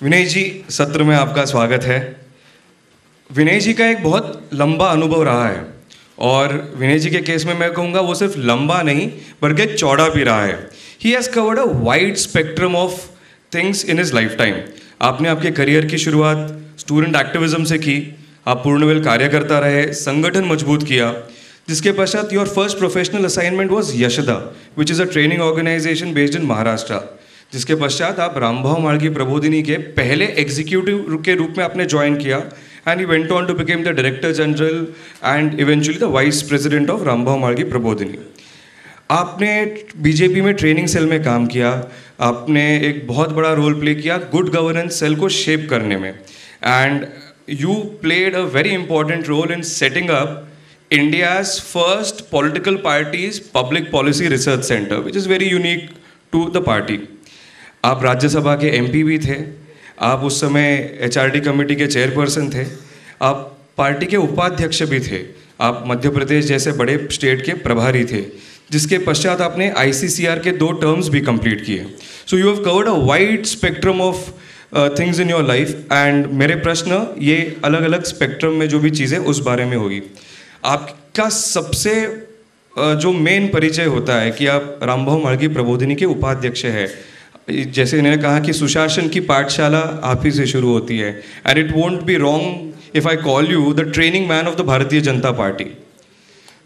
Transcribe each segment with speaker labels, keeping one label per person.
Speaker 1: विनय जी, सत्र में आपका स्वागत है। विनय जी का एक बहुत लंबा अनुभव रहा है और विनय जी के केस में मैं कहूँगा वो सिर्फ लंबा नहीं बल्कि चौड़ा भी रहा है। He has covered a wide spectrum of things in his life time. आपने आपके करियर की शुरुआत स्टूडेंट एक्टिविज्म से की, आप पूर्णवेल कार्यकर्ता रहे, संगठन मजबूत किया, जिसके पश्चात your first professional assignment was Yashada, which is a training organisation based in Maharashtra. जिसके पश्चात आप रामभाव माळगी प्रबोधिनी के पहले एग्जीक्यूटिव के रूप में आपने ज्वाइन किया and he went on to became the director general and eventually the vice president of Rambhau Mhalgi Prabodhini. आपने बीजेपी में ट्रेनिंग सेल में काम किया, आपने एक बहुत बड़ा रोल प्ले किया गुड गवर्नेंस सेल को शेप करने में, and you played a very important role in setting up India's first political party's public policy research centre, which is very unique to the party. आप राज्यसभा के MP भी थे, आप उस समय एचआरडी कमेटी के चेयरपर्सन थे, आप पार्टी के उपाध्यक्ष भी थे, आप मध्य प्रदेश जैसे बड़े स्टेट के प्रभारी थे, जिसके पश्चात आपने आईसीसीआर के 2 टर्म्स भी कंप्लीट किए। So you have covered a wide spectrum of things in your life, and मेरे प्रश्न ये अलग अलग स्पेक्ट्रम में जो भी चीज़ें उस बारे में होगी। आपका सबसे जो मेन परिचय होता है कि आप रामभाव माळगी प्रबोधिनी के उपाध्यक्ष हैं। जैसे इन्होंने कहा कि सुशासन की पाठशाला आप ही से शुरू होती है, and it won't be wrong if I call you the training man of the Bharatiya Janata party.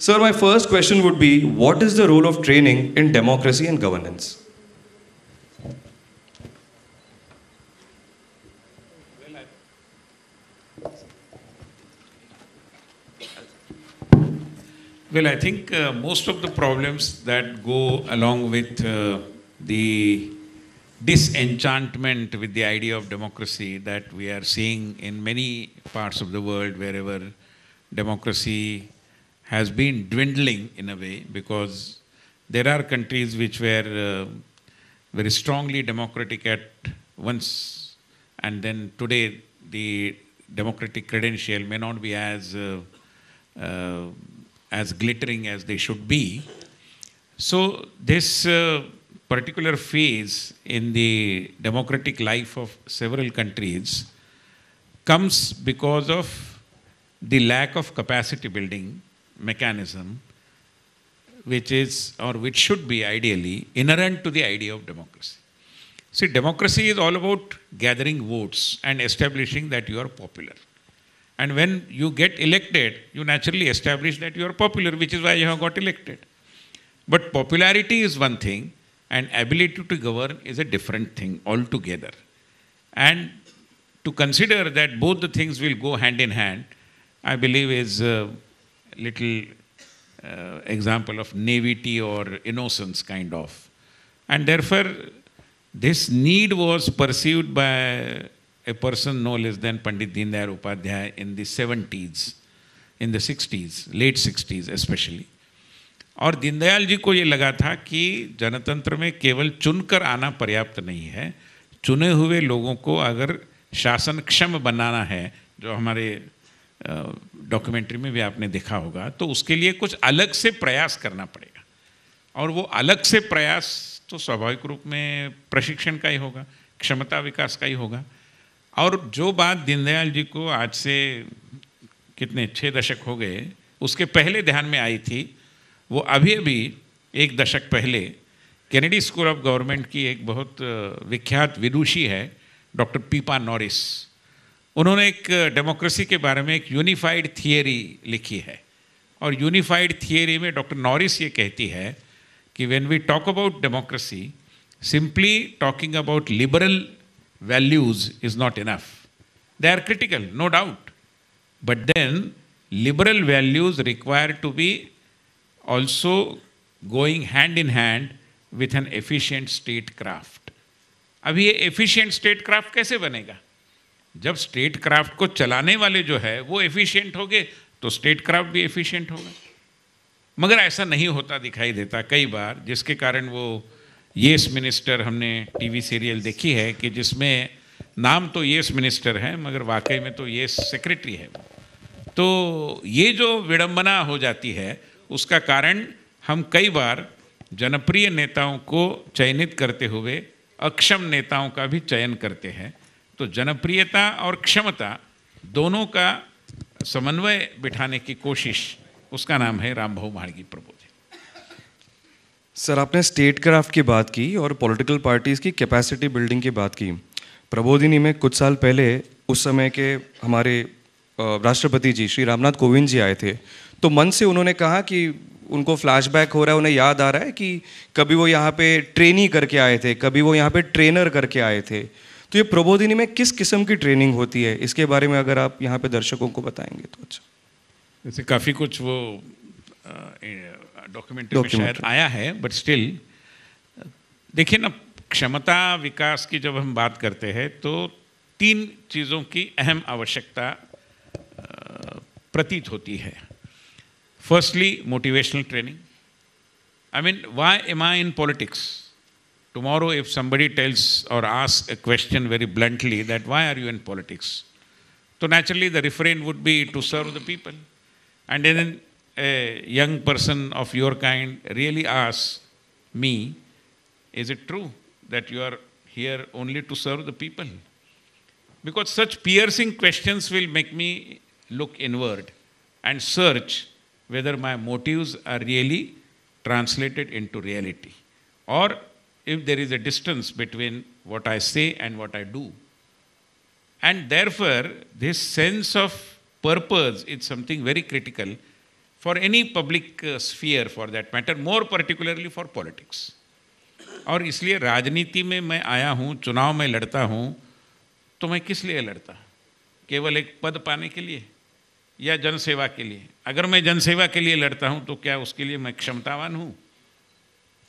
Speaker 1: Sir, my first question would be, what is the role of training in democracy and governance?
Speaker 2: Well, I think most of the problems that go along with the disenchantment with the idea of democracy that we are seeing in many parts of the world, wherever democracy has been dwindling in a way, because there are countries which were very strongly democratic at once, and then today the democratic credential may not be as glittering as they should be. So this particular phase in the democratic life of several countries comes because of the lack of capacity building mechanism, which is, or which should be ideally inherent to the idea of democracy. See, democracy is all about gathering votes and establishing that you are popular. And when you get elected, you naturally establish that you are popular, which is why you have got elected. But popularity is one thing, and ability to govern is a different thing altogether. And to consider that both the things will go hand in hand, I believe is a little example of naivety or innocence kind of. And therefore, this need was perceived by a person no less than Pandit Deendayal Upadhyay in the 70s, in the 60s, late 60s especially. और दीनदयाल जी को ये लगा था कि जनतंत्र में केवल चुनकर आना पर्याप्त नहीं है, चुने हुए लोगों को अगर शासनक्षम बनाना है, जो हमारे डॉक्यूमेंट्री में भी आपने देखा होगा, तो उसके लिए कुछ अलग से प्रयास करना पड़ेगा। और वो अलग से प्रयास तो स्वाभाविक रूप में प्रशिक्षण का ही होगा, क्षमता विकास का ही होगा। और जो बात दीनदयाल जी को आज से कितने 6 दशक हो गए, उसके पहले ध्यान में आई थी, वो अभी अभी 1 दशक पहले कैनेडी स्कूल ऑफ गवर्नमेंट की एक बहुत विख्यात विदुषी है डॉक्टर पीपा नॉरिस। उन्होंने एक डेमोक्रेसी के बारे में एक यूनिफाइड थियरी लिखी है, और यूनिफाइड थियरी में डॉक्टर नॉरिस ये कहती है कि when we talk about democracy, simply talking about liberal values is not enough. They are critical, no doubt. But then liberal values require to be also going hand in hand with an efficient statecraft. अब ये efficient statecraft कैसे बनेगा? जब statecraft को चलाने वाले जो है वो efficient होंगे तो statecraft भी efficient होगा। मगर ऐसा नहीं होता दिखाई देता कई बार, जिसके कारण वो येस मिनिस्टर हमने टीवी सीरियल देखी है कि जिसमें नाम तो येस मिनिस्टर है मगर वाकई में तो येस सेक्रेटरी है। तो ये जो विडंबना हो जाती है, उसका कारण हम कई बार जनप्रिय नेताओं को चयनित करते हुए अक्षम नेताओं का भी चयन करते हैं, तो जनप्रियता और क्षमता दोनों का समन्वय बिठाने की कोशिश, उसका नाम है रामभाऊ म्हाळगी प्रबोधिनी।
Speaker 1: सर, आपने स्टेट क्राफ्ट की बात की और पॉलिटिकल पार्टीज़ की कैपेसिटी बिल्डिंग की बात की। प्रबोधिनी में कुछ साल पहले उस समय के हमारे राष्ट्रपति जी श्री रामनाथ कोविंद जी आए थे, तो मन से उन्होंने कहा कि उनको फ्लैशबैक हो रहा है, उन्हें याद आ रहा है कि कभी वो यहाँ पे ट्रेनी करके आए थे, कभी वो यहाँ पे ट्रेनर करके आए थे। तो ये प्रबोधिनी में किस किस्म की ट्रेनिंग होती है, इसके बारे में अगर आप यहाँ पे दर्शकों को बताएंगे तो अच्छा।
Speaker 2: जैसे काफ़ी कुछ वो डॉक्यूमेंट्री में शायद आया है, बट स्टिल देखिए ना, क्षमता विकास की जब हम बात करते हैं तो 3 चीज़ों की अहम आवश्यकता प्रतीत होती है। Firstly motivational training. I mean, why am I in politics? Tomorrow, if somebody tells or asks a question very bluntly that why are you in politics? So naturally the refrain would be to serve the people. And then a young person of your kind really asks me, is it true that you are here only to serve the people? Because such piercing questions will make me look inward and search whether my motives are really translated into reality, or if there is a distance between what I say and what I do. And therefore, this sense of purpose is something very critical for any public sphere for that matter, more particularly for politics. और इसलिए राजनीति में मैं आया हूँ, चुनाव में लड़ता हूँ, तो मैं किस लिए लड़ता? केवल एक पद पाने के लिए या जनसेवा के लिए? अगर मैं जनसेवा के लिए लड़ता हूँ तो क्या उसके लिए मैं क्षमतावान हूँ?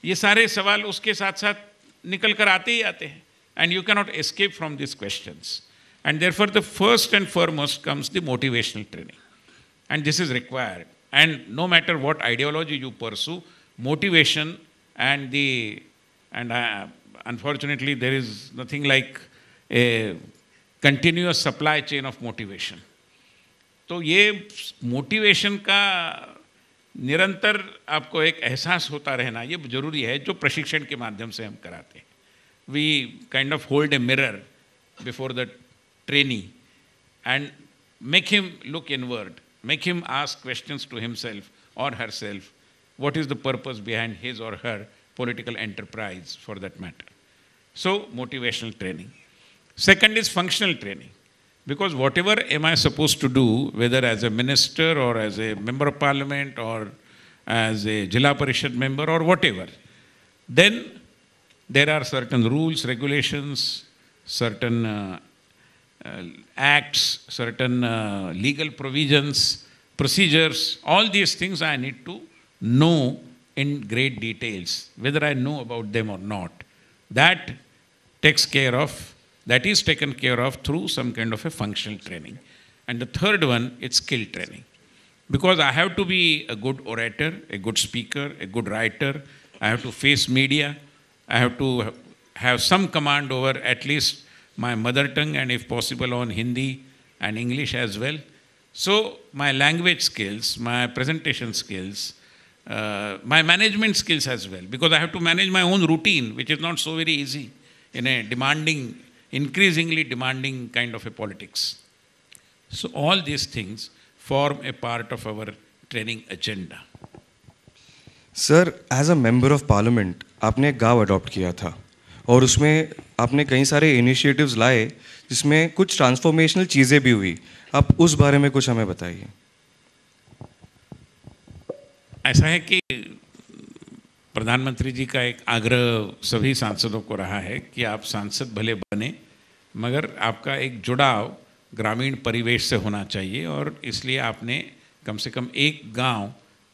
Speaker 2: ये सारे सवाल उसके साथ साथ निकल कर आते ही आते हैं, and you can not escape from this questions, and therefore the first and foremost comes the motivational training, and this is required, and no matter what ideology you pursue, motivation and unfortunately there is nothing like a continuous supply chain of motivation. तो ये motivation का निरंतर आपको एक एहसास होता रहना ये जरूरी है, जो प्रशिक्षण के माध्यम से हम कराते हैं। We kind of hold a mirror before the trainee and make him look inward, make him ask questions to himself or herself, what is the purpose behind his or her political enterprise for that matter. So motivational training. Second is functional training. Because whatever am I supposed to do, whether as a minister or as a member of parliament or as a Jila Parishad member or whatever, then there are certain rules, regulations, certain acts, certain legal provisions, procedures, all these things I need to know in great details, whether I know about them or not. That is taken care of through some kind of a functional training. And the third one is skill training. Because I have to be a good orator, a good speaker, a good writer. I have to face media. I have to have some command over at least my mother tongue, and if possible on Hindi and English as well. So my language skills, my presentation skills, my management skills as well, because I have to manage my own routine, which is not so very easy in a demanding, increasingly demanding kind of a politics. So all these things form a part of our training agenda.
Speaker 1: Sir, as a member of parliament, आपने एक गाँव adopt किया था और उसमें आपने कई सारे इनिशिएटिव्स लाए जिसमें कुछ ट्रांसफॉर्मेशनल चीज़ें भी हुई। आप उस बारे में कुछ हमें बताइए।
Speaker 2: ऐसा है कि प्रधानमंत्री जी का एक आग्रह सभी सांसदों को रहा है कि आप सांसद भले बने, मगर आपका एक जुड़ाव ग्रामीण परिवेश से होना चाहिए, और इसलिए आपने कम से कम एक गांव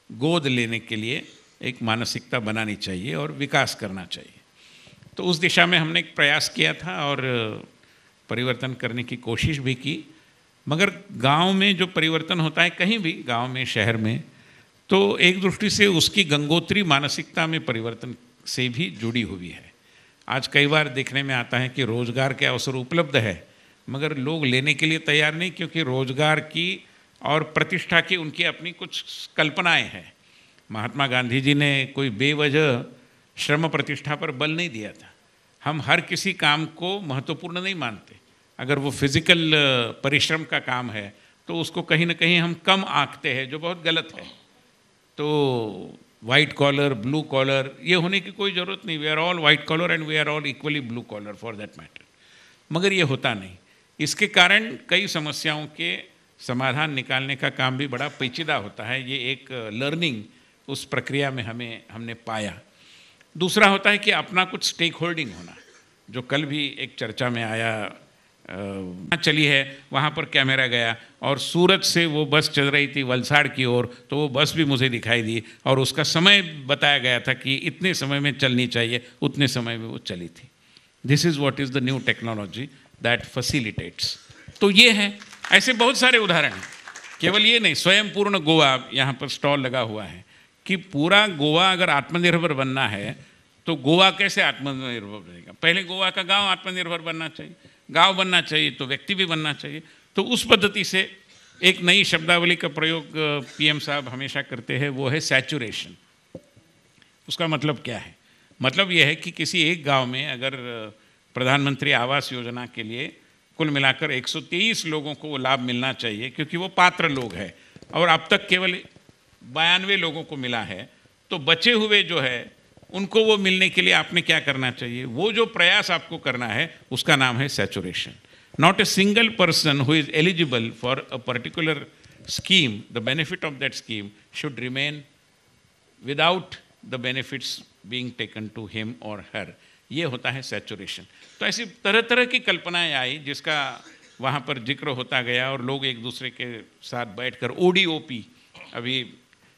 Speaker 2: गोद लेने के लिए एक मानसिकता बनानी चाहिए और विकास करना चाहिए। तो उस दिशा में हमने एक प्रयास किया था और परिवर्तन करने की कोशिश भी की। मगर गांव में जो परिवर्तन होता है, कहीं भी गांव में, शहर में, तो एक दृष्टि से उसकी गंगोत्री मानसिकता में परिवर्तन से भी जुड़ी हुई है। आज कई बार देखने में आता है कि रोजगार के अवसर उपलब्ध है, मगर लोग लेने के लिए तैयार नहीं, क्योंकि रोजगार की और प्रतिष्ठा की उनकी अपनी कुछ कल्पनाएं हैं। महात्मा गांधी जी ने कोई बेवजह श्रम प्रतिष्ठा पर बल नहीं दिया था। हम हर किसी काम को महत्वपूर्ण नहीं मानते, अगर वो फिजिकल परिश्रम का काम है तो उसको कहीं ना कहीं हम कम आंकते हैं, जो बहुत गलत है। तो वाइट कॉलर, ब्लू कॉलर, ये होने की कोई ज़रूरत नहीं। We are all white collar and we are all equally blue collar for that matter. मगर ये होता नहीं। इसके कारण कई समस्याओं के समाधान निकालने का काम भी बड़ा पेचीदा होता है। ये एक लर्निंग उस प्रक्रिया में हमने पाया। दूसरा होता है कि अपना कुछ स्टेक होल्डिंग होना, जो कल भी एक चर्चा में आया। चली है, वहाँ पर कैमरा गया और सूरत से वो बस चल रही थी वलसाड़ की ओर, तो वो बस भी मुझे दिखाई दी और उसका समय बताया गया था कि इतने समय में चलनी चाहिए, उतने समय में वो चली थी। This is what is the new technology that facilitates. तो ये है, ऐसे बहुत सारे उदाहरण हैं। केवल ये नहीं, स्वयं पूर्ण गोवा यहाँ पर स्टॉल लगा हुआ है कि पूरा गोवा अगर आत्मनिर्भर बनना है तो गोवा कैसे आत्मनिर्भर बनेगा। पहले गोवा का गांव आत्मनिर्भर बनना चाहिए, गांव बनना चाहिए तो व्यक्ति भी बनना चाहिए। तो उस पद्धति से एक नई शब्दावली का प्रयोग पीएम साहब हमेशा करते हैं, वो है सैचुरेशन। उसका मतलब क्या है? मतलब यह है कि किसी एक गांव में अगर प्रधानमंत्री आवास योजना के लिए कुल मिलाकर 123 लोगों को वो लाभ मिलना चाहिए, क्योंकि वो पात्र लोग हैं, और अब तक केवल 92 लोगों को मिला है, तो बचे हुए जो है उनको वो मिलने के लिए आपने क्या करना चाहिए? वो जो प्रयास आपको करना है उसका नाम है saturation. Not a single person who is eligible for a particular scheme, the benefit of that scheme should remain without the benefits being taken to him or her. ये होता है सैचुरेशन। तो ऐसी तरह तरह की कल्पनाएं आई जिसका वहाँ पर जिक्र होता गया और लोग एक दूसरे के साथ बैठकर ODOP, अभी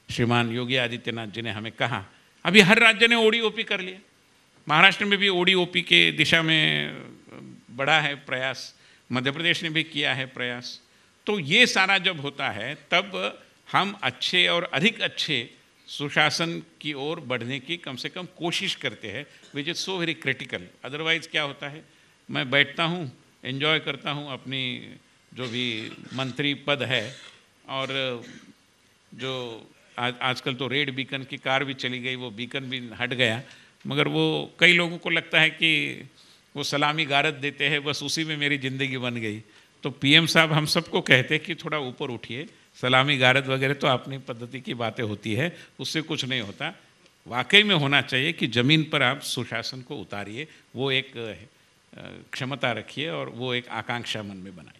Speaker 2: श्रीमान योगी आदित्यनाथ जी ने हमें कहा, अभी हर राज्य ने ODOP कर लिया। महाराष्ट्र में भी ODOP के दिशा में बड़ा है प्रयास, मध्य प्रदेश ने भी किया है प्रयास। तो ये सारा जब होता है तब हम अच्छे और अधिक अच्छे सुशासन की ओर बढ़ने की कम से कम कोशिश करते हैं, which is so very critical. Otherwise क्या होता है, मैं बैठता हूँ, एंजॉय करता हूँ अपनी जो भी मंत्री पद है, और जो आजकल तो रेड बीकन की कार भी चली गई, वो बीकन भी हट गया, मगर वो कई लोगों को लगता है कि वो सलामी गारद देते हैं, बस उसी में मेरी ज़िंदगी बन गई। तो पीएम साहब हम सबको कहते हैं कि थोड़ा ऊपर उठिए, सलामी गारद वगैरह तो अपनी पद्धति की बातें होती है, उससे कुछ नहीं होता। वाकई में होना चाहिए कि ज़मीन पर आप सुशासन को उतारिए, वो एक क्षमता रखिए और वो एक आकांक्षा मन में बनाइए।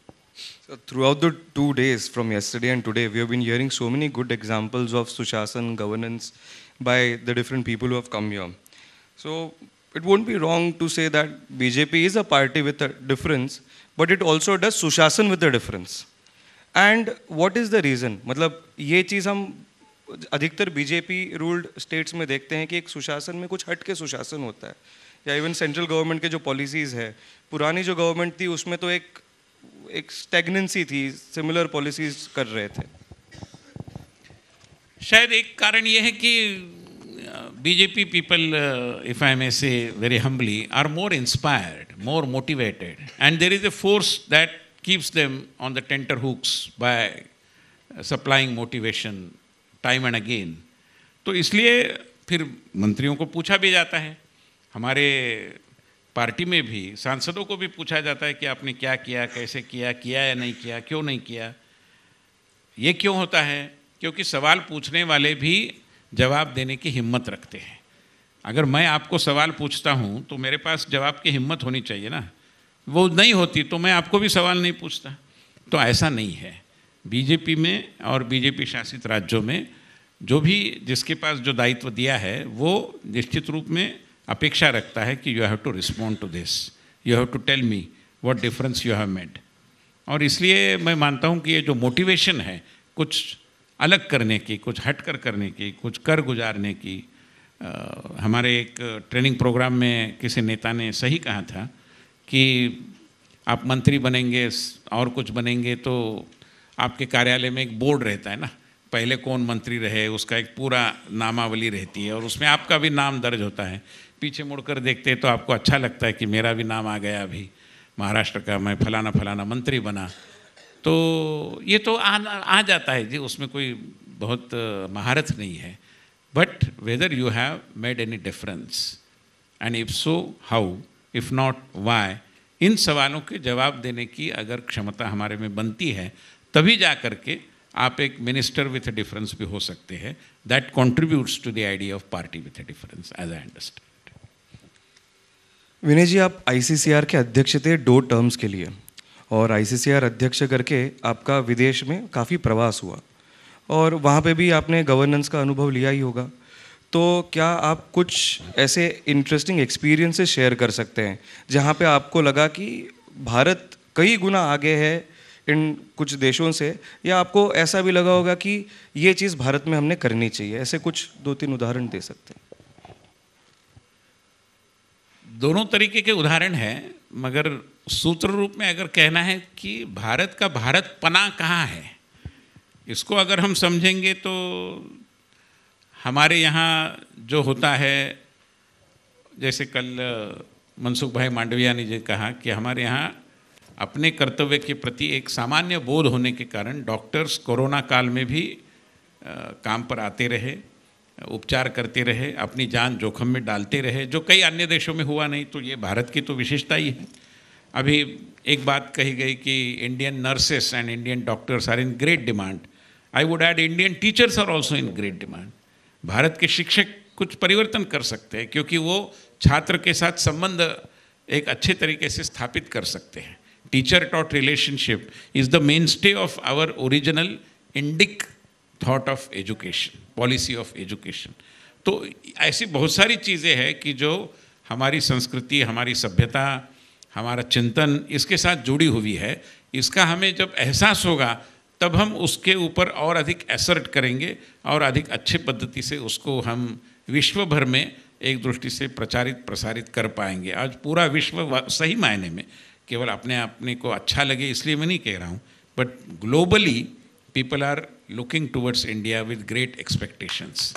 Speaker 1: So throughout the 2 days from yesterday and today, we have been hearing so many good examples of Sushasana governance by the different people who have come here. So it won't be wrong to say that BJP is a party with a difference, but it also does Sushasana with a difference. And what is the reason? मतलब ये चीज़ हम अधिकतर BJP ruled states में देखते हैं कि एक सुशासन में कुछ हट के सुशासन होता है, या इवन सेंट्रल गवर्नमेंट के जो पॉलिसीज़ है, पुरानी जो गवर्नमेंट थी उसमें तो एक स्टैग्नेंसी थी, सिमिलर पॉलिसीज कर रहे थे।
Speaker 2: शायद एक कारण ये है कि BJP people, if I may say very humbly, are more inspired, more motivated, and there is a force that keeps them on the tenterhooks by supplying motivation time and again. तो इसलिए फिर मंत्रियों को पूछा भी जाता है, हमारे पार्टी में भी सांसदों को भी पूछा जाता है कि आपने क्या किया, कैसे किया, किया या नहीं किया, क्यों नहीं किया। ये क्यों होता है? क्योंकि सवाल पूछने वाले भी जवाब देने की हिम्मत रखते हैं। अगर मैं आपको सवाल पूछता हूँ तो मेरे पास जवाब की हिम्मत होनी चाहिए ना, वो नहीं होती तो मैं आपको भी सवाल नहीं पूछता। तो ऐसा नहीं है। बीजेपी में और बीजेपी शासित राज्यों में जो भी जिसके पास जो दायित्व दिया है वो निश्चित रूप में अपेक्षा रखता है कि you have to respond to this, you have to tell me what difference you have made. और इसलिए मैं मानता हूँ कि ये जो मोटिवेशन है कुछ अलग करने की, कुछ हटकर करने की, कुछ कर गुजारने की, हमारे एक ट्रेनिंग प्रोग्राम में किसी नेता ने सही कहा था कि आप मंत्री बनेंगे और कुछ बनेंगे तो आपके कार्यालय में एक बोर्ड रहता है ना, पहले कौन मंत्री रहे उसका एक पूरा नामावली रहती है और उसमें आपका भी नाम दर्ज होता है। पीछे मुड़कर देखते हैं तो आपको अच्छा लगता है कि मेरा भी नाम आ गया, अभी महाराष्ट्र का मैं फलाना फलाना मंत्री बना। तो ये तो आ जाता है जी, उसमें कोई बहुत महारत नहीं है। But whether you have made any difference, and if so how, if not why, इन सवालों के जवाब देने की अगर क्षमता हमारे में बनती है, तभी जा कर के आप एक मिनिस्टर विथ ए डिफरेंस भी हो सकते हैं. That contributes to the idea of party with a difference, as I understand.
Speaker 1: Vinay ji, आप आईसीसीआर के अध्यक्ष थे 2 टर्म्स के लिए, और आईसीसीआर अध्यक्ष करके आपका विदेश में काफ़ी प्रवास हुआ, और वहाँ पे भी आपने गवर्नेंस का अनुभव लिया ही होगा. तो क्या आप कुछ ऐसे इंटरेस्टिंग एक्सपीरियंसेस शेयर कर सकते हैं जहाँ पे आपको लगा कि भारत कई गुना आगे है इन कुछ देशों से, या आपको ऐसा भी लगा होगा कि ये चीज़ भारत में हमने करनी चाहिए? ऐसे कुछ 2-3 उदाहरण दे सकते हैं?
Speaker 2: दोनों तरीके के उदाहरण हैं, मगर सूत्र रूप में अगर कहना है कि भारत का भारतपना कहाँ है, इसको अगर हम समझेंगे तो हमारे यहाँ जो होता है, जैसे कल मनसुख भाई मांडविया ने जो कहा कि हमारे यहाँ अपने कर्तव्य के प्रति एक सामान्य बोध होने के कारण डॉक्टर्स कोरोना काल में भी काम पर आते रहे, उपचार करते रहे, अपनी जान जोखिम में डालते रहे, जो कई अन्य देशों में हुआ नहीं. तो ये भारत की तो विशेषता ही है. अभी एक बात कही गई कि Indian nurses and Indian doctors are in great demand. I would add Indian teachers are also in great demand. Bharat के शिक्षक कुछ परिवर्तन कर सकते हैं, क्योंकि वो छात्र के साथ संबंध एक अच्छे तरीके से स्थापित कर सकते हैं. Teacher taught relationship is the mainstay of our original Indic thought of education, policy of education. तो ऐसी बहुत सारी चीज़ें हैं कि जो हमारी संस्कृति, हमारी सभ्यता, हमारा चिंतन इसके साथ जुड़ी हुई है. इसका हमें जब एहसास होगा तब हम उसके ऊपर और अधिक एसर्ट करेंगे और अधिक अच्छे पद्धति से उसको हम विश्व भर में एक दृष्टि से प्रचारित प्रसारित कर पाएंगे. आज पूरा विश्व सही मायने में, केवल अपने को अच्छा लगे इसलिए मैं नहीं कह रहा हूँ, but globally people are looking towards India with great expectations.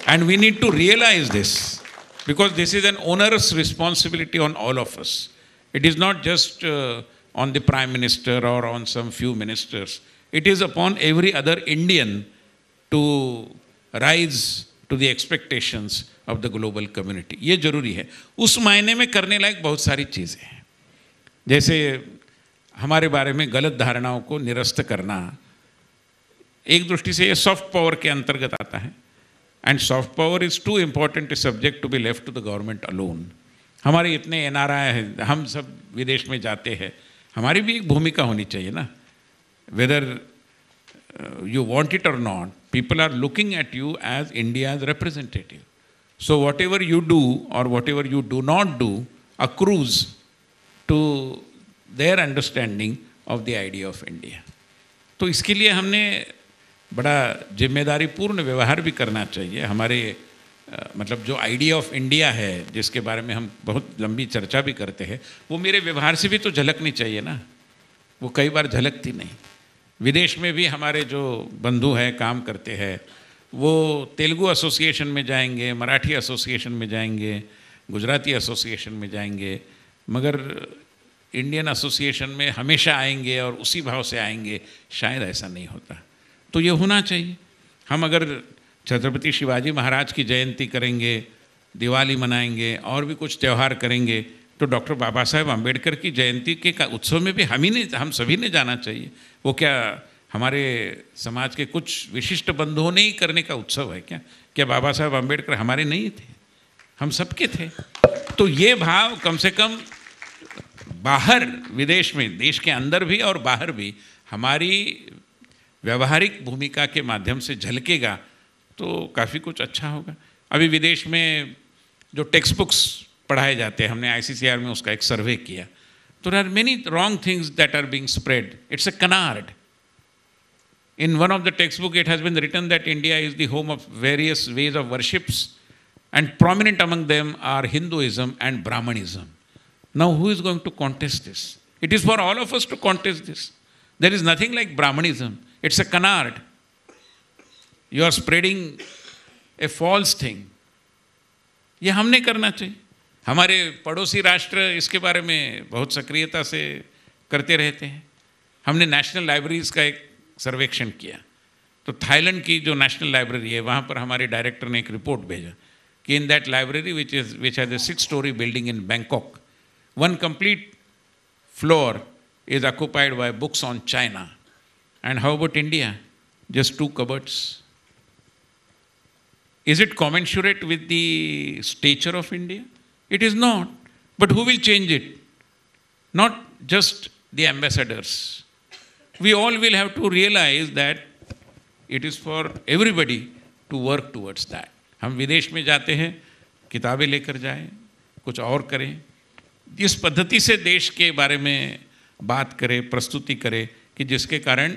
Speaker 2: And we need to realize this, because this is an onerous responsibility on all of us. It is not just on the Prime Minister or on some few ministers. It is upon every other Indian to rise to the expectations of the global community. ये जरूरी है. उस मायने में करने लायक बहुत सारी चीज़ें हैं, जैसे हमारे बारे में गलत धारणाओं को निरस्त करना. एक दृष्टि से ये सॉफ्ट पावर के अंतर्गत आता है. And soft power is too important a subject to be left to the government alone. हमारे इतने एनआरआई हैं, हम सब विदेश में जाते हैं, हमारी भी एक भूमिका होनी चाहिए ना. Whether you want it or not, people are looking at you as India's representative. So whatever you do or whatever you do not do accrues to their understanding of the idea of India. तो इसके लिए हमने बड़ा जिम्मेदारीपूर्ण व्यवहार भी करना चाहिए. हमारे मतलब जो आइडिया ऑफ इंडिया है, जिसके बारे में हम बहुत लंबी चर्चा भी करते हैं, वो मेरे व्यवहार से भी तो झलकनी चाहिए ना. वो कई बार झलकती नहीं. विदेश में भी हमारे जो बंधु हैं, काम करते हैं, वो तेलुगु एसोसिएशन में जाएंगे, मराठी एसोसिएशन में जाएंगे, गुजराती एसोसिएशन में जाएंगे, मगर इंडियन एसोसिएशन में हमेशा आएंगे और उसी भाव से आएंगे. शायद ऐसा नहीं होता. तो ये होना चाहिए. हम अगर छत्रपति शिवाजी महाराज की जयंती करेंगे, दिवाली मनाएंगे और भी कुछ त्यौहार करेंगे, तो डॉक्टर बाबा साहेब अम्बेडकर की जयंती के उत्सव में भी हम सभी ने जाना चाहिए. वो क्या हमारे समाज के कुछ विशिष्ट बंधुओं ने ही करने का उत्सव है क्या? क्या बाबा साहेब अम्बेडकर हमारे नहीं थे? हम सबके थे. तो ये भाव कम से कम बाहर विदेश में, देश के अंदर भी और बाहर भी हमारी व्यवहारिक भूमिका के माध्यम से झलकेगा तो काफ़ी कुछ अच्छा होगा. अभी विदेश में जो टेक्स्ट बुक्स पढ़ाए जाते हैं, हमने आईसीसीआर में उसका एक सर्वे किया, तो there are many wrong things that are being spread. It's a canard. In one of the textbook it has been written that India is the home of various ways of worships, and prominent among them are Hinduism and Brahmanism. Now who is going to contest this? It is for all of us to contest this. There is nothing like Brahmanism. It's a canard. You are spreading a false thing. ये हमने करना चाहिए. हमारे पड़ोसी राष्ट्र इसके बारे में बहुत सक्रियता से करते रहते हैं. हमने नेशनल लाइब्रेरीज का एक सर्वेक्षण किया, तो थाईलैंड की जो नेशनल लाइब्रेरी है, वहाँ पर हमारे डायरेक्टर ने एक रिपोर्ट भेजा कि in that library which has a 6-story building in Bangkok, one complete floor is occupied by books on China. And how about India? Just 2 cupboards. Is it commensurate with the stature of India? It is not. But who will change it? Not just the ambassadors. We all will have to realize that it is for everybody to work towards that. हम विदेश में जाते हैं, किताबें लेकर जाएं, कुछ और करें, इस पद्धति से देश के बारे में बात करें, प्रस्तुति करें कि जिसके कारण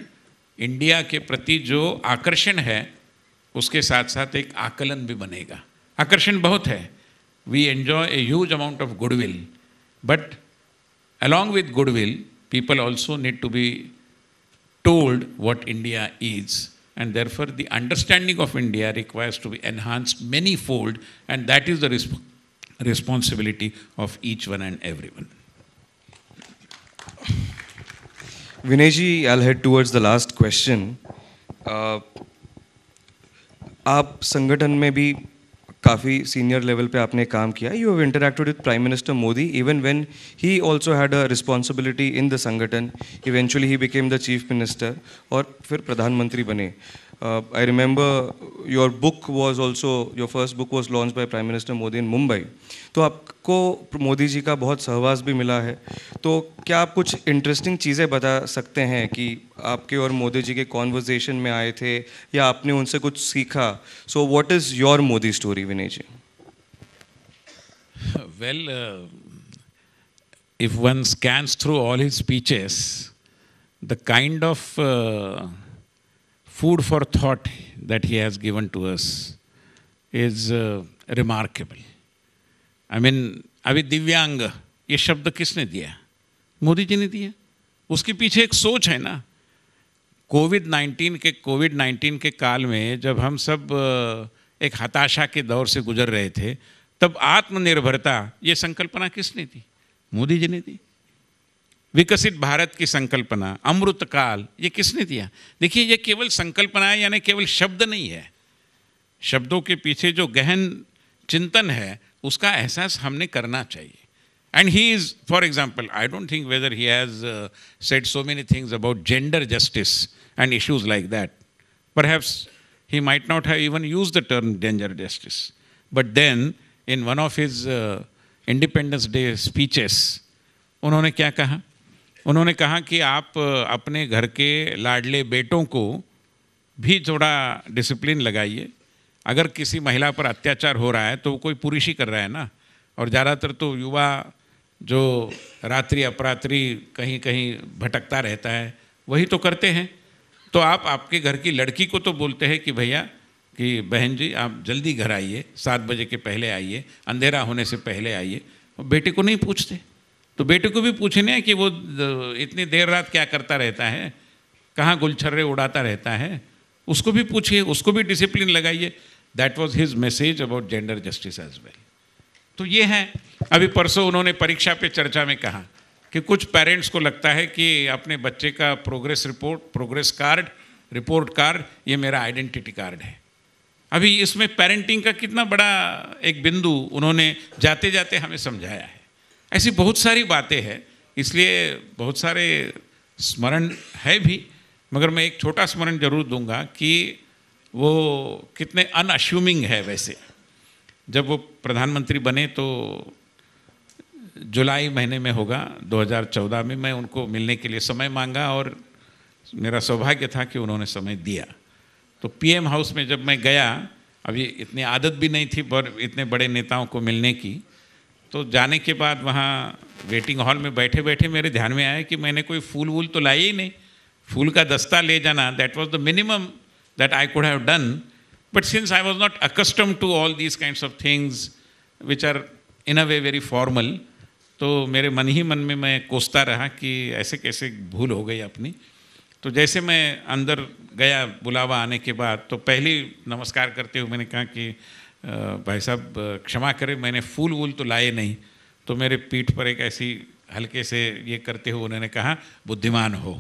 Speaker 2: इंडिया के प्रति जो आकर्षण है उसके साथ साथ एक आकलन भी बनेगा. आकर्षण बहुत है. We enjoy a huge amount of goodwill, but along with goodwill, people also need to be told what India is, and therefore the understanding of India requires to be enhanced many-fold, and that is the responsibility of each one and everyone.
Speaker 1: Vinay ji, I'll head towards the last question. आप संगठन में भी काफ़ी senior level पे आपने काम किया. You have interacted with prime minister Modi even when he also had a responsibility in the sangathan. Eventually he became the chief minister और फिर प्रधानमंत्री बने. I remember your book was also, your first book was launch by prime minister Modi in Mumbai. तो आपको मोदी जी का बहुत सहवास भी मिला है. तो क्या आप कुछ इंटरेस्टिंग चीज़ें बता सकते हैं कि आपके और मोदी जी के कॉन्वर्जेशन में आए थे या आपने उनसे कुछ सीखा? So what is your Modi story, Vinay ji?
Speaker 2: Well, if one scans through all his speeches, the kind of food for thought that he has given to us is remarkable. I mean, अभी दिव्यांग ये शब्द किसने दिया? मोदी जी ने दिया. उसके पीछे एक सोच है ना. कोविड 19 के काल में जब हम सब एक हताशा के दौर से गुजर रहे थे, तब आत्मनिर्भरता ये संकल्पना किसने दी? मोदी जी ने दी. विकसित भारत की संकल्पना, अमृत काल, ये किसने दिया? देखिए, ये केवल संकल्पना है, यानी केवल शब्द नहीं है. शब्दों के पीछे जो गहन चिंतन है उसका एहसास हमने करना चाहिए. And he is, for example, I don't think whether he has said so many things about gender justice and issues like that. Perhaps he might not have even used the term gender justice. But then, in one of his Independence Day speeches, उन्होंने क्या कहा? उन्होंने कहा कि आप अपने घर के लाडले बेटों को भी थोड़ा डिसिप्लिन लगाइए. अगर किसी महिला पर अत्याचार हो रहा है तो वो कोई पुरुष ही कर रहा है ना. और ज़्यादातर तो युवा जो रात्रि अपरात्रि कहीं कहीं भटकता रहता है वही तो करते हैं. तो आप आपके घर की लड़की को तो बोलते हैं कि भैया, कि बहन जी आप जल्दी घर आइए, 7 बजे के पहले आइए, अंधेरा होने से पहले आइए. बेटे को नहीं पूछते. तो बेटे को भी पूछने हैं कि वो इतनी देर रात क्या करता रहता है, कहाँ गुलछर्रे उड़ाता रहता है, उसको भी पूछिए, उसको भी डिसिप्लिन लगाइए. That was his message about gender justice as well. तो ये है. अभी परसों उन्होंने परीक्षा पे चर्चा में कहा कि कुछ पेरेंट्स को लगता है कि अपने बच्चे का प्रोग्रेस कार्ड, रिपोर्ट कार्ड, ये मेरा आइडेंटिटी कार्ड है. अभी इसमें पेरेंटिंग का कितना बड़ा एक बिंदु उन्होंने जाते जाते हमें समझाया है. ऐसी बहुत सारी बातें हैं. इसलिए बहुत सारे स्मरण है भी, मगर मैं एक छोटा स्मरण जरूर दूंगा कि वो कितने अनअश्यूमिंग है. वैसे जब वो प्रधानमंत्री बने तो जुलाई महीने में होगा 2014 में, मैं उनको मिलने के लिए समय मांगा और मेरा सौभाग्य था कि उन्होंने समय दिया. तो पीएम हाउस में जब मैं गया, अभी इतनी आदत भी नहीं थी पर इतने बड़े नेताओं को मिलने की. तो जाने के बाद वहाँ वेटिंग हॉल में बैठे बैठे मेरे ध्यान में आया कि मैंने कोई फूल वूल तो लाए ही नहीं. फूल का दस्ता ले जाना, that was the minimum that I could have done. But since I was not accustomed to all these kinds of things which are in a way very formal, तो मेरे मन ही मन में मैं कोसता रहा कि ऐसे कैसे भूल हो गई अपनी. तो जैसे मैं अंदर गया बुलावा आने के बाद, तो पहली नमस्कार करते हुए मैंने कहा कि भाई साहब क्षमा करें, मैंने फूल वूल तो लाए नहीं. तो मेरे पीठ पर एक ऐसी हल्के से ये करते हुए उन्होंने कहा बुद्धिमान हो.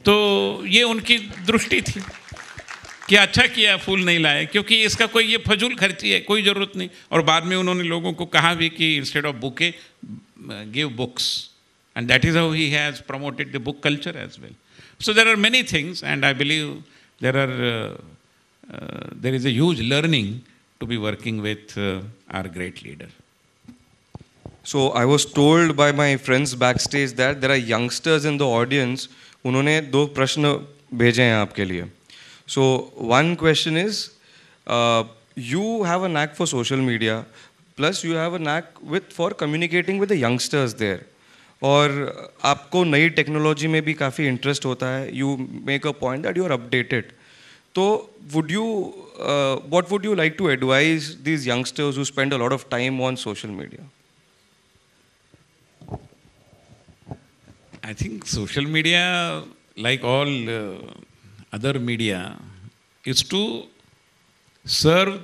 Speaker 2: तो ये उनकी दृष्टि थी कि अच्छा किया फूल नहीं लाए, क्योंकि इसका कोई ये फजूल खर्ची है, कोई ज़रूरत नहीं. और बाद में उन्होंने लोगों को कहा भी कि instead of bouquet give books. And that is how he has promoted the book culture as well. So there are many things, and I believe there is a huge learning to be working with our great leader.
Speaker 1: So I was told by my friends backstage that there are youngsters in the audience. उन्होंने 2 प्रश्न भेजे हैं आपके लिए. So one question is, you have a knack for social media, plus you have a knack for communicating with the youngsters there. और आपको नई technology में भी काफ़ी इंटरेस्ट होता है. You make a point that you are updated. So what would you like to advise these youngsters who spend a lot of time on social media?
Speaker 2: I think social media, like all other media, is to serve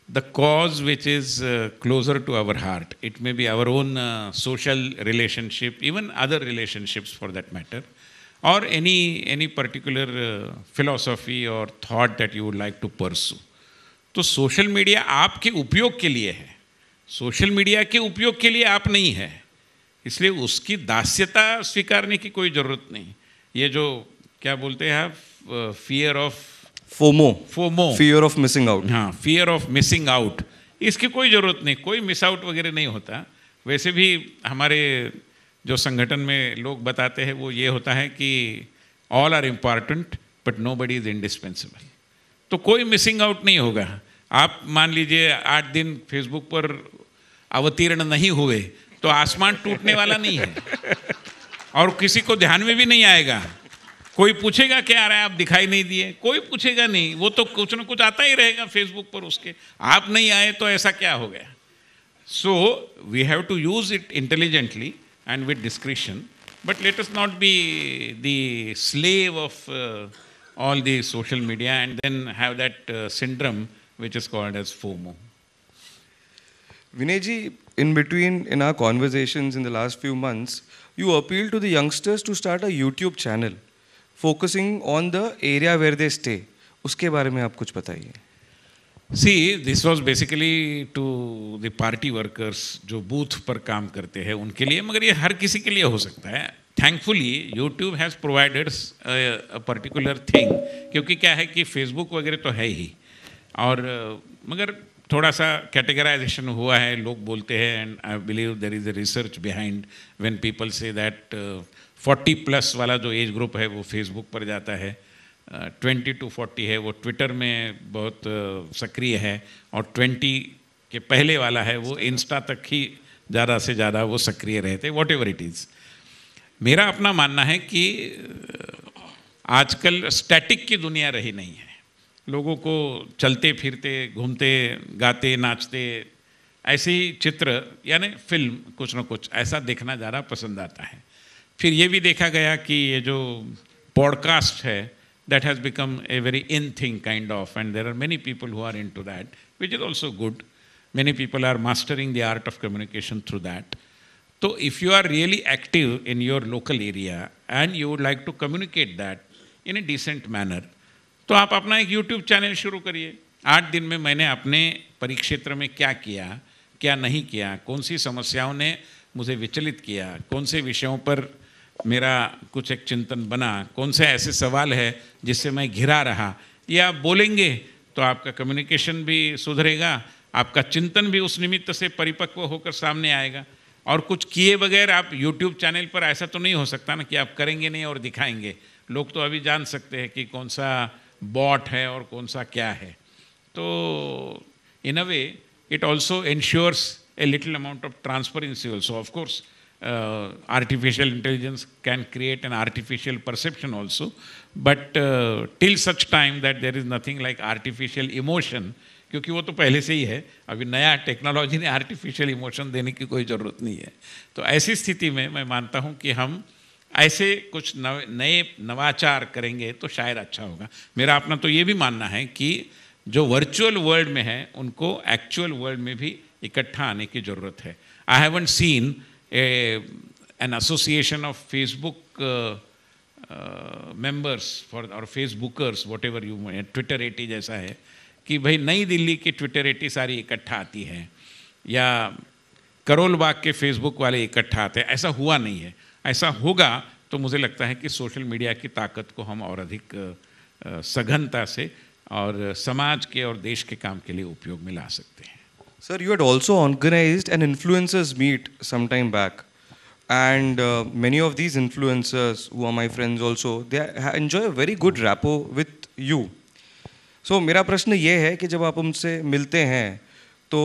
Speaker 2: the cause which is closer to our heart. It may be our own social relationship, even other relationships for that matter, or any particular philosophy or thought that you would like to pursue. तो social media आपके उपयोग के लिए है, social media के उपयोग के लिए आप नहीं है, इसलिए उसकी दास्यता स्वीकारने की कोई ज़रूरत नहीं. ये जो क्या बोलते हैं आप, fear of FOMO,
Speaker 1: fear of missing out.
Speaker 2: हाँ, फियर ऑफ मिसिंग आउट, इसकी कोई ज़रूरत नहीं, कोई मिस आउट वगैरह नहीं होता. वैसे भी हमारे जो संगठन में लोग बताते हैं वो ये होता है कि all are important but nobody is indispensable. तो कोई मिसिंग आउट नहीं होगा. आप मान लीजिए 8 दिन फेसबुक पर अवतीर्ण नहीं हुए तो आसमान टूटने वाला नहीं है, और किसी को ध्यान में भी नहीं आएगा. कोई पूछेगा क्या आ रहा है, आप दिखाई नहीं दिए, कोई पूछेगा नहीं, वो तो कुछ ना कुछ आता ही रहेगा फेसबुक पर उसके. आप नहीं आए तो ऐसा क्या हो गया. So we have to use it intelligently and with discretion, but let us not be the slave of all the social media and then have that syndrome which is called as FOMO.
Speaker 1: Vinay ji, in our conversations in the last few months, you appealed to the youngsters to start a YouTube channel focusing on the area where they stay. उसके बारे में आप कुछ बताइए.
Speaker 2: See, this was basically to the party workers जो booth पर काम करते हैं उनके लिए, मगर ये हर किसी के लिए हो सकता है. Thankfully, YouTube has provided a particular thing, क्योंकि क्या है कि Facebook वगैरह तो है ही, और मगर थोड़ा सा कैटेगराइजेशन हुआ है. लोग बोलते हैं, and I believe there is a research behind when people say that 40+ वाला जो एज ग्रुप है वो फेसबुक पर जाता है, 20 to 40 है वो ट्विटर में बहुत सक्रिय है, और 20 के पहले वाला है वो इंस्टा तक ही ज़्यादा से ज़्यादा वो सक्रिय रहते. वॉट एवर इट इज़, मेरा अपना मानना है कि आजकल स्टैटिक की दुनिया रही नहीं है. लोगों को चलते फिरते, घूमते, गाते, नाचते, ऐसे ही चित्र यानी फिल्म कुछ ना कुछ ऐसा देखना ज़्यादा पसंद आता है. फिर ये भी देखा गया कि ये जो पॉडकास्ट है, that has become a very in thing kind of, and there are many people who are into that, which is also good. Many people are mastering the art of communication through that. So if you are really active in your local area and you would like to communicate that in a decent manner, तो आप अपना एक YouTube channel शुरू करिए. 8 दिन में मैंने अपने परिक्षेत्र में क्या किया, क्या नहीं किया, कौन सी समस्याओं ने मुझे विचलित किया, कौन से विषयों पर मेरा कुछ एक चिंतन बना, कौन से ऐसे सवाल है जिससे मैं घिरा रहा, ये आप बोलेंगे तो आपका कम्युनिकेशन भी सुधरेगा, आपका चिंतन भी उस निमित्त से परिपक्व होकर सामने आएगा. और कुछ किए बगैर आप YouTube चैनल पर ऐसा तो नहीं हो सकता ना कि आप करेंगे नहीं और दिखाएंगे. लोग तो अभी जान सकते हैं कि कौन सा बॉट है और कौन सा क्या है. तो in a way it also insures a little amount of transparency also. Of course artificial intelligence can create an artificial perception also, but till such time that there is nothing like artificial emotion, क्योंकि वो तो पहले से ही है. अभी नया technology ने artificial emotion देने की कोई ज़रूरत नहीं है. तो ऐसी स्थिति में मैं मानता हूँ कि हम ऐसे कुछ नए नवाचार करेंगे तो शायद अच्छा होगा. मेरा अपना तो ये भी मानना है कि जो वर्चुअल वर्ल्ड में है उनको एक्चुअल वर्ल्ड में भी इकट्ठा आने की ज़रूरत है. I haven't seen an association of Facebook members for or Facebookers, whatever you may, Twitter 80 जैसा है कि भाई नई दिल्ली की Twitter 80 सारी इकट्ठा आती है या करोल बाग के फेसबुक वाले इकट्ठा आते हैं. ऐसा हुआ नहीं है. ऐसा होगा तो मुझे लगता है कि सोशल मीडिया की ताकत को हम और अधिक सघनता से और समाज के और देश के काम के लिए उपयोग में ला सकते हैं.
Speaker 1: Sir, you had also organized an influencers meet some time back, and many of these influencers who are my friends also, they enjoy a very good rapport with you. So मेरा प्रश्न ये है कि जब आप उनसे मिलते हैं तो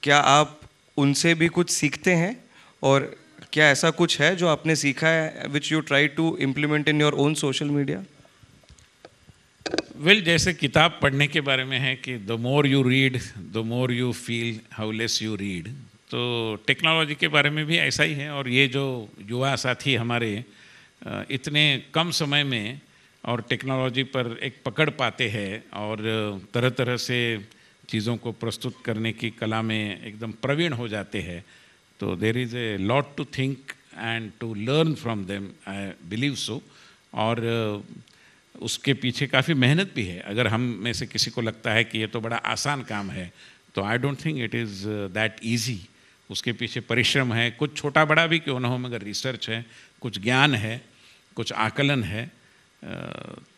Speaker 1: क्या आप उनसे भी कुछ सीखते हैं, और क्या ऐसा कुछ है जो आपने सीखा है which you try to implement in your own social media?
Speaker 2: Well, जैसे किताब पढ़ने के बारे में है कि the more you read the more you feel how less you read, तो टेक्नोलॉजी के बारे में भी ऐसा ही है. और ये जो युवा साथी हमारे इतने कम समय में और टेक्नोलॉजी पर एक पकड़ पाते हैं और तरह तरह से चीज़ों को प्रस्तुत करने की कला में एकदम प्रवीण हो जाते हैं, तो there is a lot to think and to learn from them, I believe so. और उसके पीछे काफ़ी मेहनत भी है. अगर हम में से किसी को लगता है कि ये तो बड़ा आसान काम है, तो I don't think it is that easy. उसके पीछे परिश्रम है, कुछ छोटा बड़ा भी क्यों ना हो, मगर रिसर्च है, कुछ ज्ञान है, कुछ आकलन है,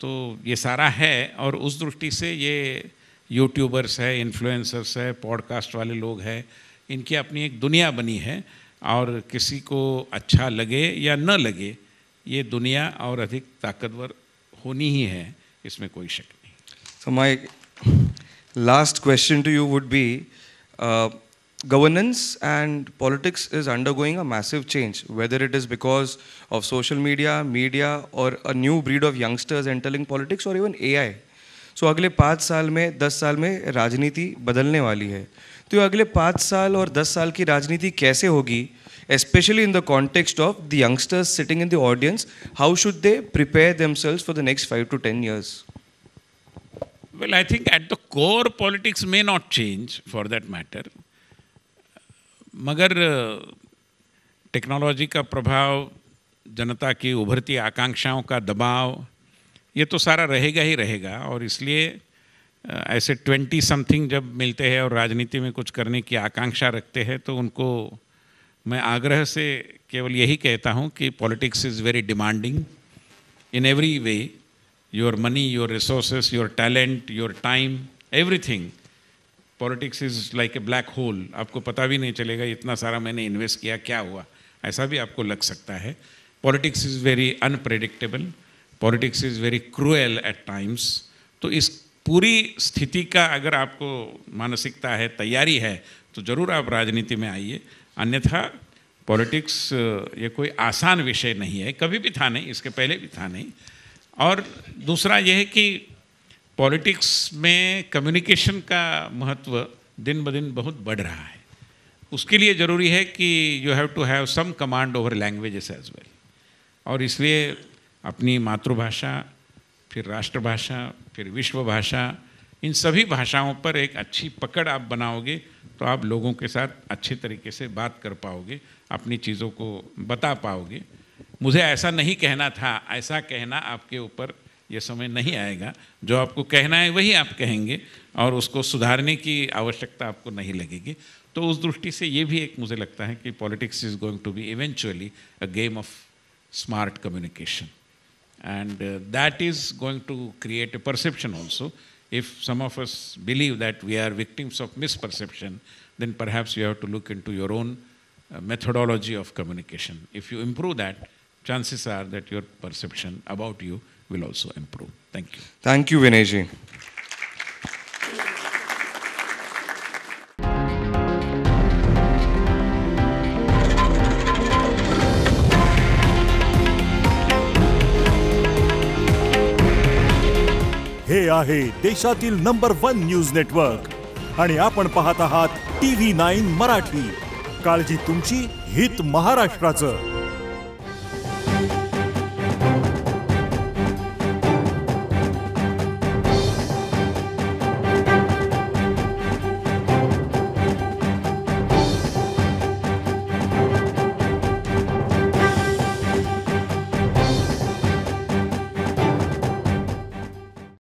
Speaker 2: तो ये सारा है. और उस दृष्टि से ये यूट्यूबर्स है, इन्फ्लुएंसर्स है, पॉडकास्ट वाले लोग हैं, इनकी अपनी एक दुनिया बनी है. और किसी को अच्छा लगे या न लगे, ये दुनिया और अधिक ताकतवर होनी ही है, इसमें कोई शक नहीं.
Speaker 1: So my last question to you would be, governance and politics is undergoing a massive change, whether it is because of social media or a new breed of youngsters entering politics or even AI. So अगले 5 साल में 10 साल में राजनीति बदलने वाली है. तो अगले 5 साल और 10 साल की राजनीति कैसे होगी, especially in the context of the youngsters sitting in the audience? How should they prepare themselves for the next 5 to 10 years?
Speaker 2: Well, I think at the core politics may not change for that matter. मगर technology का प्रभाव, जनता की उभरती आकांक्षाओं का दबाव, ये तो सारा रहेगा ही रहेगा. और इसलिए ऐसे 20 समथिंग जब मिलते हैं और राजनीति में कुछ करने की आकांक्षा रखते हैं, तो उनको मैं आग्रह से केवल यही कहता हूँ कि politics is very demanding in every way. Your money, your resources, your talent, your time, everything. Politics is like a black hole. आपको पता भी नहीं चलेगा इतना सारा मैंने इन्वेस्ट किया, क्या हुआ, ऐसा भी आपको लग सकता है. Politics is very unpredictable. Politics is very cruel at times. तो इस पूरी स्थिति का अगर आपको मानसिकता है, तैयारी है, तो ज़रूर आप राजनीति में आइए. अन्यथा पॉलिटिक्स ये कोई आसान विषय नहीं है, कभी भी था नहीं, इसके पहले भी था नहीं. और दूसरा यह है कि पॉलिटिक्स में कम्युनिकेशन का महत्व दिन ब दिन बहुत बढ़ रहा है. उसके लिए ज़रूरी है कि you have to have some command over languages as well. और इसलिए अपनी मातृभाषा, फिर राष्ट्रभाषा, फिर विश्व भाषा, इन सभी भाषाओं पर एक अच्छी पकड़ आप बनाओगे तो आप लोगों के साथ अच्छे तरीके से बात कर पाओगे, अपनी चीज़ों को बता पाओगे. मुझे ऐसा नहीं कहना था, ऐसा कहना आपके ऊपर ये समय नहीं आएगा. जो आपको कहना है वही आप कहेंगे और उसको सुधारने की आवश्यकता आपको नहीं लगेगी. तो उस दृष्टि से ये भी एक मुझे लगता है कि politics is going to be eventually a game of smart communication. And that is going to create a perception also. If some of us believe that we are victims of misperception, then perhaps you have to look into your own methodology of communication. If you improve that, chances are that your perception about you will also improve. Thank you.
Speaker 1: Thank you, Vinay ji.
Speaker 3: हे आहे देशातील number 1 news network आणि आपण पाहत आहात TV9 Marathi. काळजी तुमची, हित महाराष्ट्राचं.